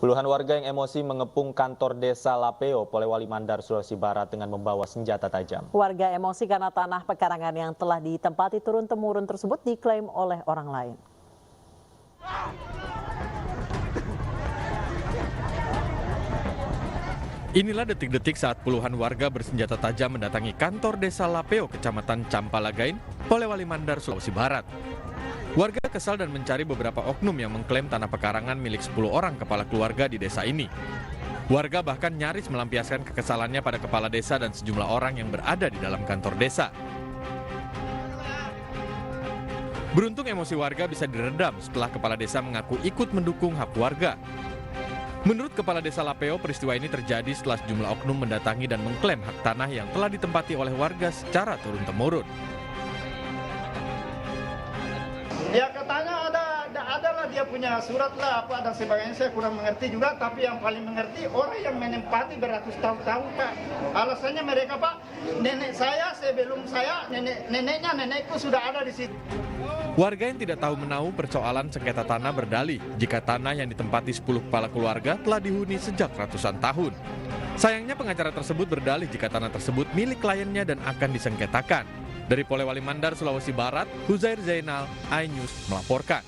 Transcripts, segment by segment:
Puluhan warga yang emosi mengepung kantor desa Lapeo, Polewali Mandar, Sulawesi Barat dengan membawa senjata tajam. Warga emosi karena tanah pekarangan yang telah ditempati turun-temurun tersebut diklaim oleh orang lain. Inilah detik-detik saat puluhan warga bersenjata tajam mendatangi kantor desa Lapeo, Kecamatan Campalagain, Polewali Mandar, Sulawesi Barat. Warga kesal dan mencari beberapa oknum yang mengklaim tanah pekarangan milik 10 orang kepala keluarga di desa ini. Warga bahkan nyaris melampiaskan kekesalannya pada kepala desa dan sejumlah orang yang berada di dalam kantor desa. Beruntung emosi warga bisa diredam setelah kepala desa mengaku ikut mendukung hak warga. Menurut Kepala Desa Lapeo, peristiwa ini terjadi setelah sejumlah oknum mendatangi dan mengklaim hak tanah yang telah ditempati oleh warga secara turun-temurun. Ya katanya ada lah dia punya surat lah apa dan sebagainya, saya kurang mengerti juga, tapi yang paling mengerti orang yang menempati beratus tahun Pak. Alasannya mereka Pak, nenek saya sebelum saya, nenekku sudah ada di situ. Warga yang tidak tahu menahu persoalan sengketa tanah berdalih jika tanah yang ditempati 10 kepala keluarga telah dihuni sejak ratusan tahun. Sayangnya pengacara tersebut berdalih jika tanah tersebut milik kliennya dan akan disengketakan. Dari Polewali Mandar, Sulawesi Barat, Huzair Zainal, iNews melaporkan.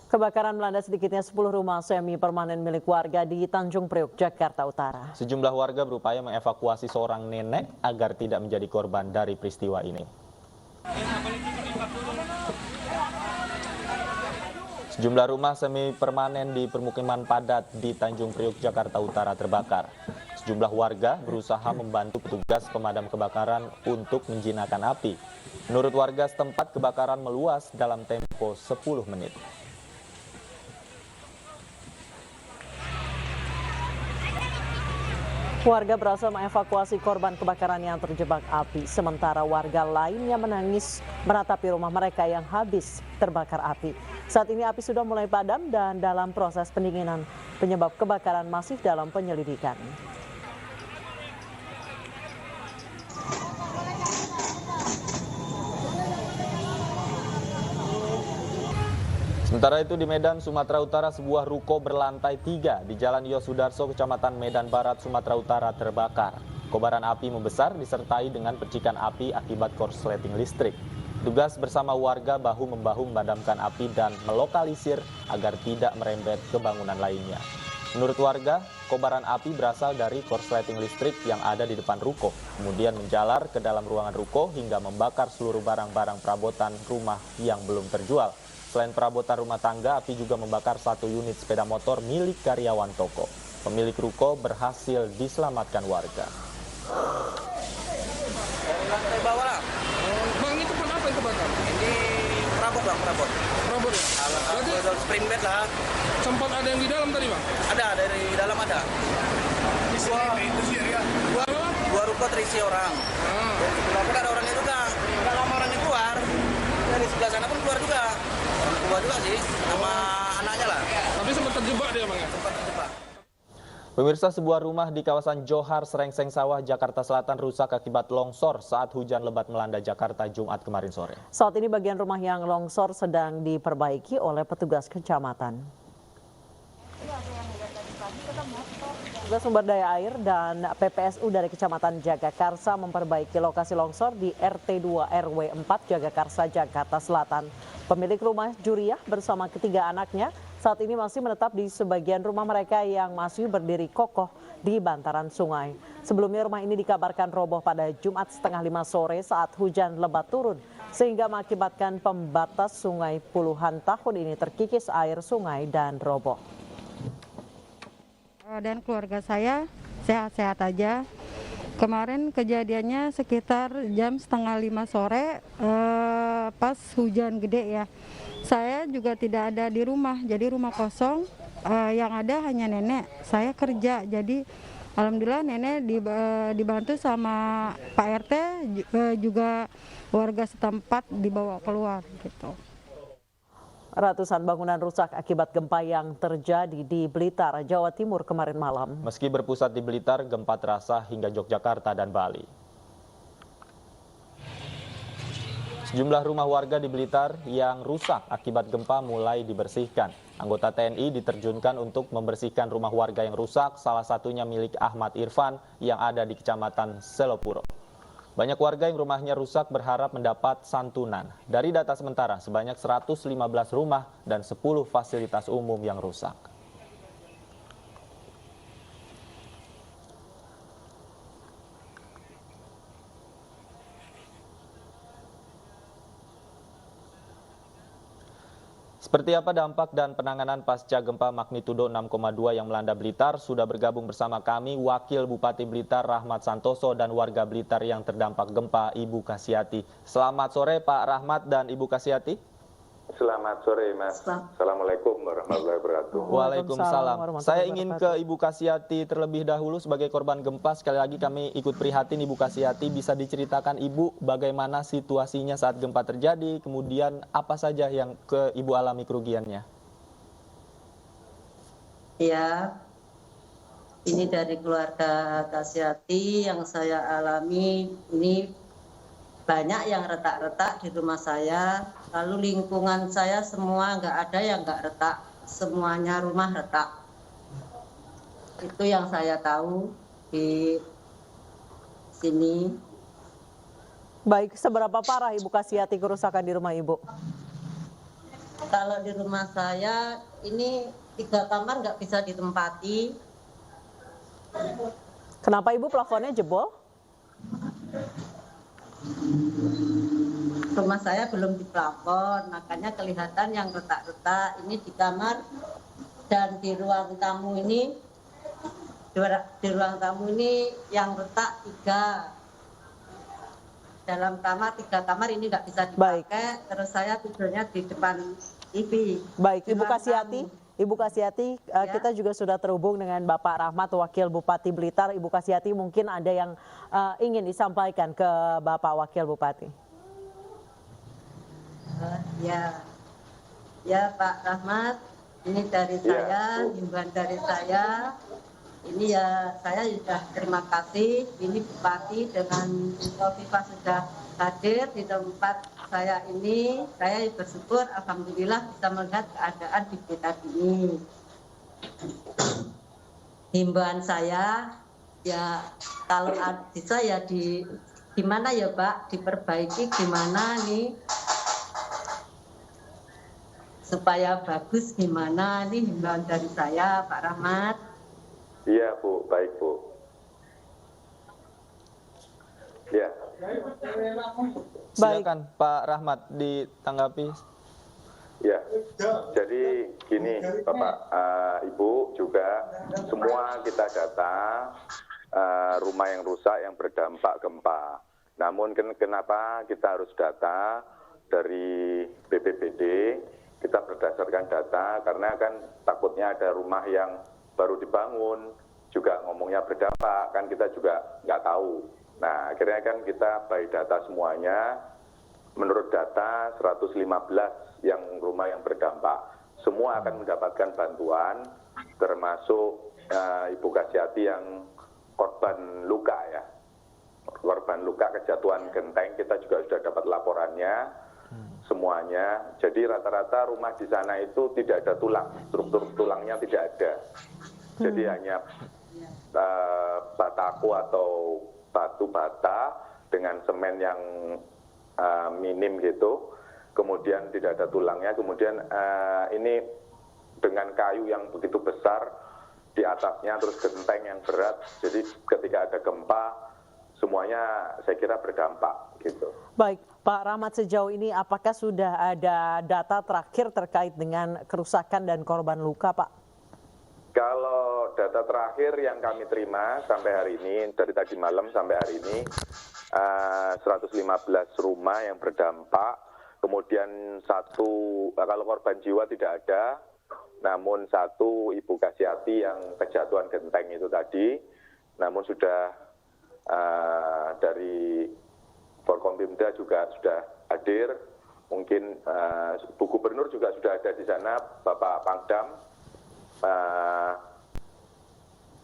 Kebakaran melanda sedikitnya 10 rumah semi permanen milik warga di Tanjung Priok, Jakarta Utara. Sejumlah warga berupaya mengevakuasi seorang nenek agar tidak menjadi korban dari peristiwa ini. Sejumlah rumah semi permanen di permukiman padat di Tanjung Priok, Jakarta Utara terbakar. Sejumlah warga berusaha membantu petugas pemadam kebakaran untuk menjinakkan api. Menurut warga setempat, kebakaran meluas dalam tempo 10 menit. Warga berhasil mengevakuasi korban kebakaran yang terjebak api. Sementara warga lainnya menangis meratapi rumah mereka yang habis terbakar api. Saat ini api sudah mulai padam dan dalam proses pendinginan. Penyebab kebakaran masih dalam penyelidikan. Sementara itu di Medan, Sumatera Utara, sebuah ruko berlantai 3 di Jalan Yosudarso, Kecamatan Medan Barat, Sumatera Utara terbakar. Kobaran api membesar disertai dengan percikan api akibat korsleting listrik. Petugas bersama warga bahu-membahu memadamkan api dan melokalisir agar tidak merembet ke bangunan lainnya. Menurut warga, kobaran api berasal dari korsleting listrik yang ada di depan ruko, kemudian menjalar ke dalam ruangan ruko hingga membakar seluruh barang-barang perabotan rumah yang belum terjual. Selain perabotan rumah tangga, api juga membakar 1 unit sepeda motor milik karyawan toko. Pemilik ruko berhasil diselamatkan warga. Dari lantai bawah lah. Bang, itu pun apa yang terbakar? Ini perabot bang, perabot. Perabot ya? Alat spring bed lah. Sempat ada yang di dalam tadi Bang? Ada, dari dalam ada. Dua ruko terisi orang. Dari sebelah pun ada orangnya juga. Udah lama orangnya keluar. Dari sebelah sana pun keluar juga. Orang tua juga sih, sama anaknya lah. Tapi sempat terjebak dia Bang ya? Sempat terjebak. Pemirsa, sebuah rumah di kawasan Johar, Serengseng Sawah, Jakarta Selatan rusak akibat longsor saat hujan lebat melanda Jakarta Jumat kemarin sore. Saat ini bagian rumah yang longsor sedang diperbaiki oleh petugas kecamatan. Petugas sumber daya air dan PPSU dari Kecamatan Jagakarsa memperbaiki lokasi longsor di RT 2 RW 4 Jagakarsa, Jakarta Selatan. Pemilik rumah Juriah bersama ketiga anaknya saat ini masih menetap di sebagian rumah mereka yang masih berdiri kokoh di bantaran sungai. Sebelumnya rumah ini dikabarkan roboh pada Jumat setengah 5 sore saat hujan lebat turun, sehingga mengakibatkan pembatas sungai puluhan tahun ini terkikis air sungai dan roboh. Dan keluarga saya sehat-sehat aja. Kemarin kejadiannya sekitar jam setengah 5 sore pas hujan gede ya. Saya juga tidak ada di rumah, jadi rumah kosong. Yang ada hanya nenek. Saya kerja, jadi alhamdulillah nenek dibantu sama Pak RT, juga warga setempat dibawa keluar gitu. Ratusan bangunan rusak akibat gempa yang terjadi di Blitar, Jawa Timur kemarin malam. Meski berpusat di Blitar, gempa terasa hingga Yogyakarta dan Bali. Sejumlah rumah warga di Blitar yang rusak akibat gempa mulai dibersihkan. Anggota TNI diterjunkan untuk membersihkan rumah warga yang rusak, salah satunya milik Ahmad Irfan yang ada di Kecamatan Selopuro. Banyak warga yang rumahnya rusak berharap mendapat santunan. Dari data sementara, sebanyak 115 rumah dan 10 fasilitas umum yang rusak. Seperti apa dampak dan penanganan pasca gempa magnitudo 6,2 yang melanda Blitar? Sudah bergabung bersama kami Wakil Bupati Blitar Rahmat Santoso dan warga Blitar yang terdampak gempa, Ibu Kasiati. Selamat sore Pak Rahmat dan Ibu Kasiati. Selamat sore Mas. Assalamualaikum warahmatullahi wabarakatuh. Waalaikumsalam. Saya ingin ke Ibu Kasiati terlebih dahulu sebagai korban gempa. Sekali lagi kami ikut prihatin Ibu Kasiati. Bisa diceritakan Ibu bagaimana situasinya saat gempa terjadi, kemudian apa saja yang Ibu alami kerugiannya? Ya, ini dari keluarga Kasiati yang saya alami, ini banyak yang retak-retak di rumah saya, lalu lingkungan saya semua nggak ada yang nggak retak, semuanya rumah retak. Itu yang saya tahu di sini. Baik, seberapa parah Ibu Kasiati kerusakan di rumah Ibu? Kalau di rumah saya ini 3 kamar nggak bisa ditempati. Kenapa Ibu plafonnya jebol? Rumah saya belum diplafon, makanya kelihatan yang retak-retak. Ini di kamar dan di ruang tamu ini, di ruang tamu ini yang retak 3. Dalam kamar 3 kamar ini nggak bisa dipakai. Baik. Terus saya tidurnya di depan TV. Baik, Ibu Kasiati. Ibu Kasiati, ya. Kita juga sudah terhubung dengan Bapak Rahmat, Wakil Bupati Blitar. Ibu Kasiati, mungkin ada yang ingin disampaikan ke Bapak Wakil Bupati. Ya Pak Rahmat, ini dari saya, himbauan dari saya. Ini ya saya sudah terima kasih. Ini Bupati dengan Kofifa sudah hadir di tempat saya ini. Saya bersyukur alhamdulillah bisa melihat keadaan di Blitar ini. Himbauan saya ya kalau bisa ya di gimana ya Pak, diperbaiki gimana nih supaya bagus, gimana nih himbauan dari saya Pak Rahmat. Iya Bu, baik Bu. Ya. Silakan Pak Rahmat ditanggapi. Ya, jadi gini Bapak, Ibu juga semua kita data rumah yang rusak yang berdampak gempa. Namun kenapa kita harus data dari BPBD? Kita berdasarkan data karena kan takutnya ada rumah yang baru dibangun juga ngomongnya berdampak, kan kita juga nggak tahu. Nah akhirnya kan kita by data semuanya. Menurut data 115 yang rumah yang berdampak, semua akan mendapatkan bantuan, termasuk Ibu Kasiati yang korban luka ya. Korban luka kejatuhan genteng, kita juga sudah dapat laporannya semuanya. Jadi rata-rata rumah di sana itu tidak ada tulang, struktur tulangnya tidak ada. Jadi hanya batako atau batu bata dengan semen yang minim gitu, kemudian tidak ada tulangnya, kemudian ini dengan kayu yang begitu besar di atasnya, terus genteng yang berat, jadi ketika ada gempa semuanya saya kira berdampak gitu. Baik, Pak Rahmat, sejauh ini apakah sudah ada data terakhir terkait dengan kerusakan dan korban luka Pak? Kalau data terakhir yang kami terima sampai hari ini, dari tadi malam sampai hari ini, 115 rumah yang berdampak, kemudian kalau korban jiwa tidak ada, namun 1 Ibu Kasiati yang kejatuhan genteng itu tadi, namun sudah dari Forkompimda juga sudah hadir, mungkin Bu Gubernur juga sudah ada di sana, Bapak Pangdam,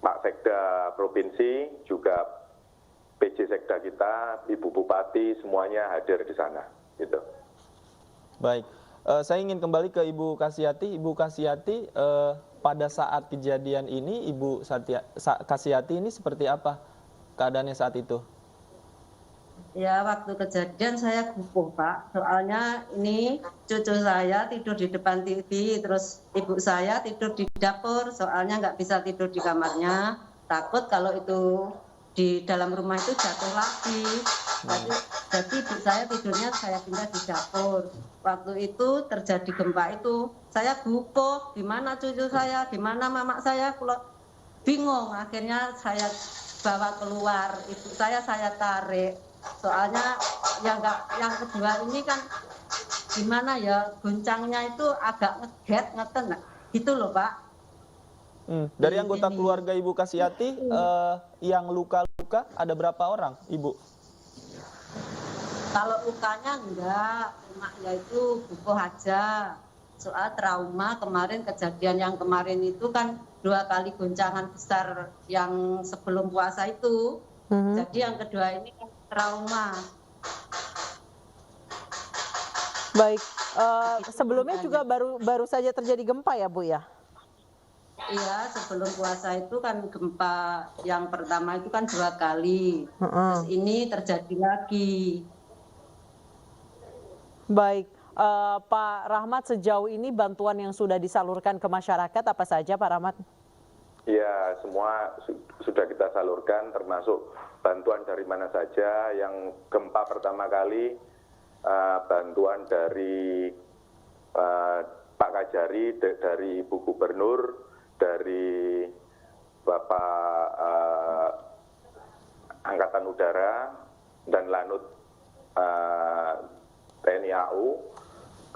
Pak Sekda Provinsi, juga PJ Sekda kita, Ibu Bupati, semuanya hadir di sana. gitu. Baik, saya ingin kembali ke Ibu Kasiyati. Ibu Kasiyati, pada saat kejadian ini Ibu Kasiyati ini seperti apa keadaannya saat itu? Ya, waktu kejadian saya gugup, Pak. Soalnya ini cucu saya tidur di depan TV, terus ibu saya tidur di dapur, soalnya nggak bisa tidur di kamarnya. Takut kalau itu di dalam rumah itu jatuh lagi. Jadi ibu saya tidurnya saya pindah di dapur. Waktu itu terjadi gempa itu, saya gugup, gimana cucu saya, gimana mama saya, bingung. Akhirnya saya bawa keluar, ibu saya tarik. Soalnya yang kedua ini kan gimana ya, goncangnya itu agak ngeten gitu loh, Pak. Dari anggota keluarga Ibu Kasiyati yang luka-luka ada berapa orang, Ibu? Kalau lukanya enggak, cuma ya itu bukuh aja. Soal trauma kemarin, kejadian yang kemarin itu kan 2 kali goncangan besar yang sebelum puasa itu. Jadi yang kedua ini kan trauma. Baik, sebelumnya juga baru saja terjadi gempa ya, Bu ya? Iya, sebelum puasa itu kan gempa yang pertama itu kan 2 kali. Terus ini terjadi lagi. Baik, Pak Rahmat, sejauh ini bantuan yang sudah disalurkan ke masyarakat apa saja, Pak Rahmat? Ya, semua sudah kita salurkan, termasuk bantuan dari mana saja. Yang gempa pertama kali, bantuan dari Pak Kajari, dari Ibu Gubernur, dari Bapak Angkatan Udara, dan Lanut TNI AU.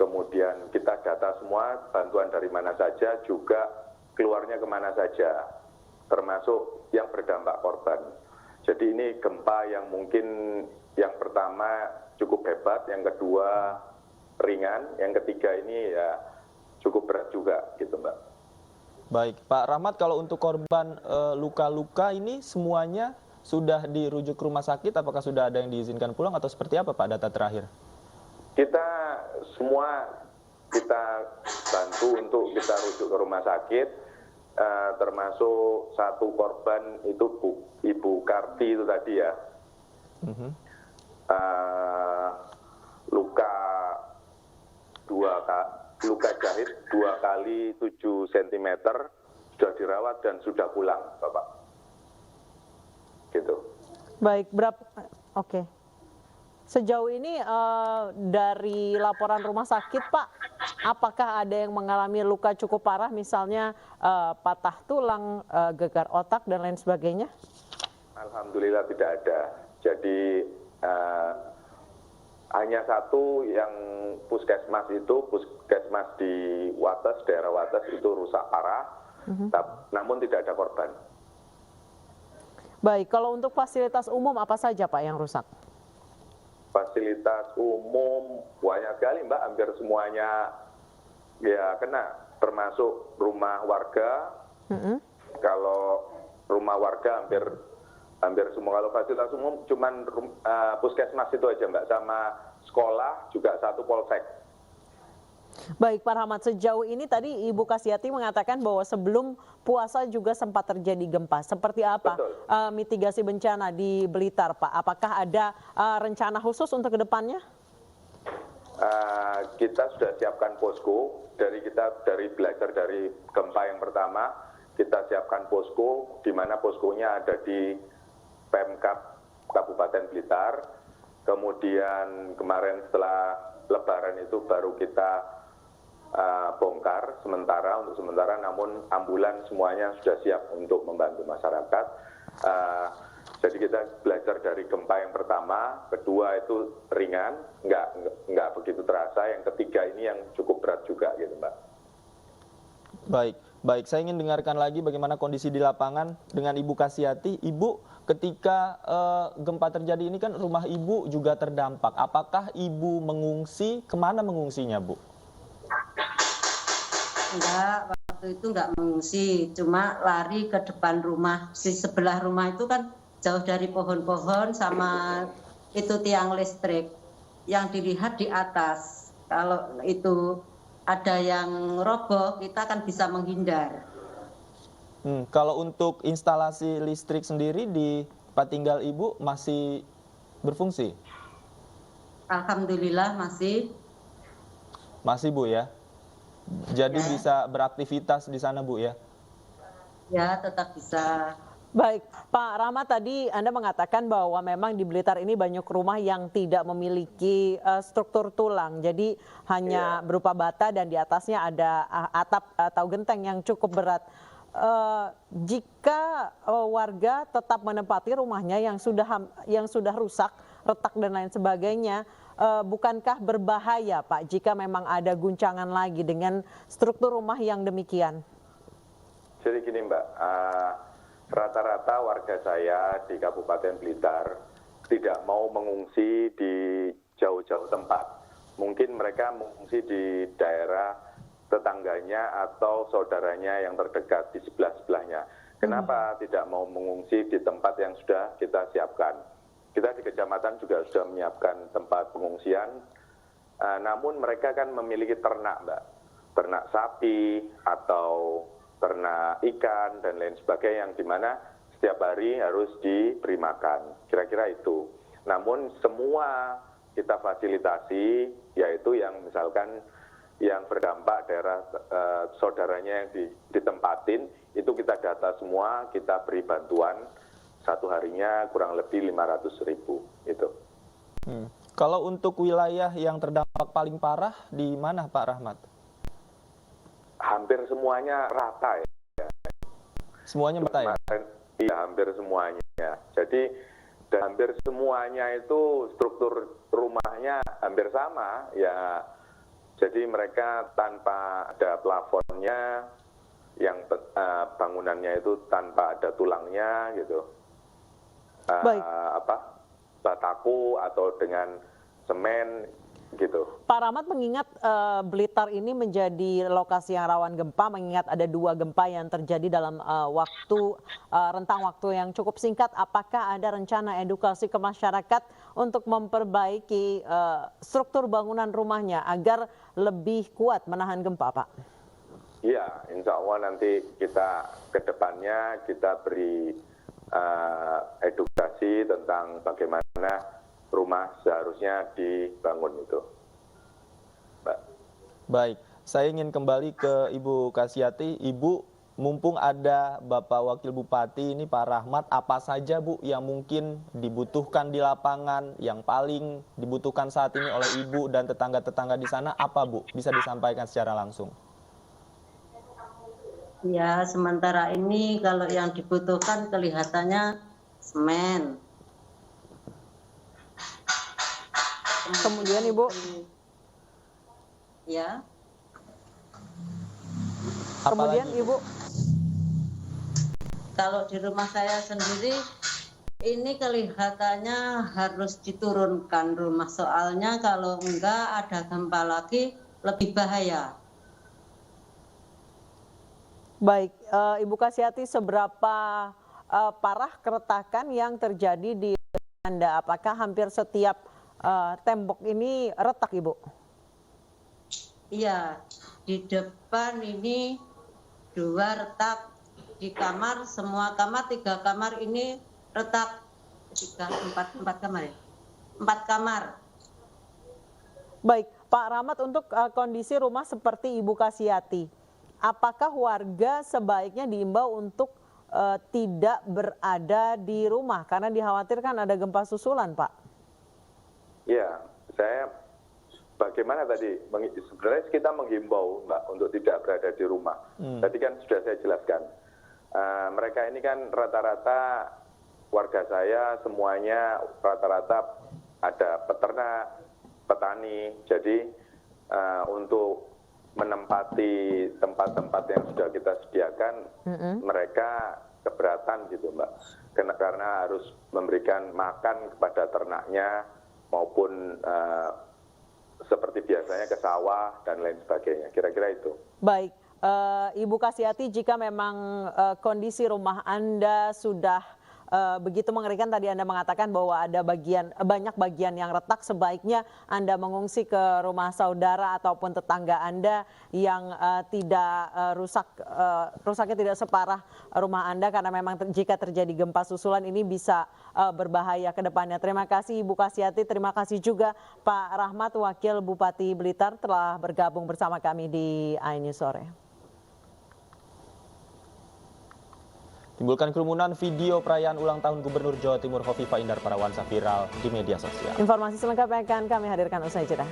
Kemudian kita data semua bantuan dari mana saja, juga keluarnya kemana saja, termasuk yang berdampak korban. Jadi ini gempa yang mungkin yang pertama cukup hebat, yang kedua ringan, yang ketiga ini ya cukup berat juga gitu, Mbak. Baik, Pak Rahmat, kalau untuk korban luka-luka ini semuanya sudah dirujuk ke rumah sakit, apakah sudah ada yang diizinkan pulang atau seperti apa, Pak, data terakhir? Kita semua kita bantu untuk kita rujuk ke rumah sakit, termasuk satu korban itu Ibu Karti itu tadi ya. Luka jahit 2 kali 7 cm sudah dirawat dan sudah pulang, Bapak. Gitu. Baik, Oke. Sejauh ini dari laporan rumah sakit, Pak, apakah ada yang mengalami luka cukup parah, misalnya patah tulang, gegar otak, dan lain sebagainya? Alhamdulillah tidak ada. Jadi hanya satu yang puskesmas di Wates, daerah Wates itu rusak parah, namun tidak ada korban. Baik, kalau untuk fasilitas umum apa saja, Pak, yang rusak? Fasilitas umum banyak sekali, Mbak, hampir semuanya ya kena, termasuk rumah warga. Kalau rumah warga hampir semua. Kalau fasilitas umum cuman puskesmas itu aja, Mbak, sama sekolah juga satu polsek. Baik, Pak Rahmat, sejauh ini tadi Ibu Kasiyati mengatakan bahwa sebelum puasa juga sempat terjadi gempa. Seperti apa mitigasi bencana di Blitar, Pak? Apakah ada rencana khusus untuk kedepannya? Kita sudah siapkan posko. Dari belajar dari gempa yang pertama, kita siapkan posko, di mana poskonya ada di Pemkab Kabupaten Blitar. Kemudian kemarin setelah Lebaran itu baru kita bongkar untuk sementara, namun ambulan semuanya sudah siap untuk membantu masyarakat. Jadi kita belajar dari gempa yang pertama, kedua itu ringan, nggak begitu terasa, yang ketiga ini yang cukup berat juga gitu, Mbak. Baik, saya ingin dengarkan lagi bagaimana kondisi di lapangan dengan Ibu Kasiyati. Ibu, ketika gempa terjadi ini kan rumah Ibu juga terdampak. Apakah Ibu mengungsi? Kemana mengungsinya, Bu? Enggak, waktu itu enggak mengungsi, cuma lari ke depan rumah. Di sebelah rumah itu kan jauh dari pohon-pohon sama itu tiang listrik. yang dilihat di atas. Kalau itu ada yang roboh, kita akan bisa menghindar. Kalau untuk instalasi listrik sendiri di tempat tinggal Ibu masih berfungsi? Alhamdulillah masih. Masih Bu ya? Jadi Ya. bisa beraktivitas di sana Bu ya? Ya, tetap bisa. Baik, Pak Rahmat, tadi Anda mengatakan bahwa memang di Blitar ini banyak rumah yang tidak memiliki struktur tulang, jadi hanya berupa bata dan di atasnya ada atap atau genteng yang cukup berat. Jika warga tetap menempati rumahnya yang sudah rusak, retak dan lain sebagainya, bukankah berbahaya, Pak, jika memang ada guncangan lagi dengan struktur rumah yang demikian? Jadi gini Mbak, rata-rata warga saya di Kabupaten Blitar tidak mau mengungsi di jauh-jauh tempat. Mungkin mereka mengungsi di daerah tetangganya atau saudaranya yang terdekat di sebelah-sebelahnya. Kenapa tidak mau mengungsi di tempat yang sudah kita siapkan? Kita di kecamatan juga sudah menyiapkan tempat pengungsian, namun mereka kan memiliki ternak Mbak, ternak sapi atau ternak ikan dan lain sebagainya yang dimana setiap hari harus diberi makan, kira-kira itu. Namun semua kita fasilitasi, yaitu yang misalkan yang berdampak daerah saudaranya yang ditempatin, itu kita data semua, kita beri bantuan satu harinya kurang lebih 500.000 itu. Kalau untuk wilayah yang terdampak paling parah di mana Pak Rahmat? Hampir semuanya rata ya. Semuanya rata ya? Iya, hampir semuanya. Jadi hampir semuanya itu struktur rumahnya hampir sama ya. Jadi mereka tanpa ada plafonnya, yang bangunannya itu tanpa ada tulangnya gitu. Bataku atau dengan semen gitu. Pak Rahmat, mengingat Blitar ini menjadi lokasi yang rawan gempa, mengingat ada 2 gempa yang terjadi dalam rentang waktu yang cukup singkat, apakah ada rencana edukasi ke masyarakat untuk memperbaiki struktur bangunan rumahnya agar lebih kuat menahan gempa, Pak? Iya, insya Allah nanti kita ke depannya kita beri edukasi tentang bagaimana rumah seharusnya dibangun itu. Mbak. Baik, saya ingin kembali ke Ibu Kasyati. Ibu, mumpung ada Bapak Wakil Bupati ini Pak Rahmat, apa saja Bu yang mungkin dibutuhkan di lapangan, yang paling dibutuhkan saat ini oleh Ibu dan tetangga-tetangga di sana, apa Bu? Bisa disampaikan secara langsung. Ya, sementara ini kalau yang dibutuhkan kelihatannya semen. Kemudian Ibu? Ya. Kemudian Ibu? Kalau di rumah saya sendiri, ini kelihatannya harus diturunkan rumah. Soalnya kalau enggak ada gempa lagi, lebih bahaya. Baik, Ibu Kasyati, seberapa parah keretakan yang terjadi di Anda? Apakah hampir setiap tembok ini retak, Ibu? Iya, di depan ini 2 retak, di kamar, semua kamar, 3 kamar ini retak. 4 kamar ya? 4 kamar. Baik, Pak Rahmat, untuk kondisi rumah seperti Ibu Kasyati, apakah warga sebaiknya diimbau untuk tidak berada di rumah karena dikhawatirkan ada gempa susulan, Pak? Ya, bagaimana tadi, sebenarnya kita menghimbau Mbak untuk tidak berada di rumah. Tadi kan sudah saya jelaskan. Mereka ini kan rata-rata warga saya semuanya rata-rata ada peternak, petani. Jadi untuk menempati tempat-tempat yang sudah kita sediakan, mereka keberatan gitu Mbak. Karena harus memberikan makan kepada ternaknya maupun seperti biasanya ke sawah dan lain sebagainya. Kira-kira itu. Baik, Ibu Kasyati, jika memang kondisi rumah Anda sudah begitu mengerikan, tadi Anda mengatakan bahwa ada banyak bagian yang retak, sebaiknya Anda mengungsi ke rumah saudara ataupun tetangga Anda yang tidak rusaknya tidak separah rumah Anda, karena memang jika terjadi gempa susulan ini bisa berbahaya ke depannya. Terima kasih Ibu Kasyati, terima kasih juga Pak Rahmat, Wakil Bupati Blitar, telah bergabung bersama kami di iNews Sore. Timbulkan kerumunan video perayaan ulang tahun Gubernur Jawa Timur Khofifah Indar Parawansa viral di media sosial. Informasi selengkapnya akan kami hadirkan usai jeda.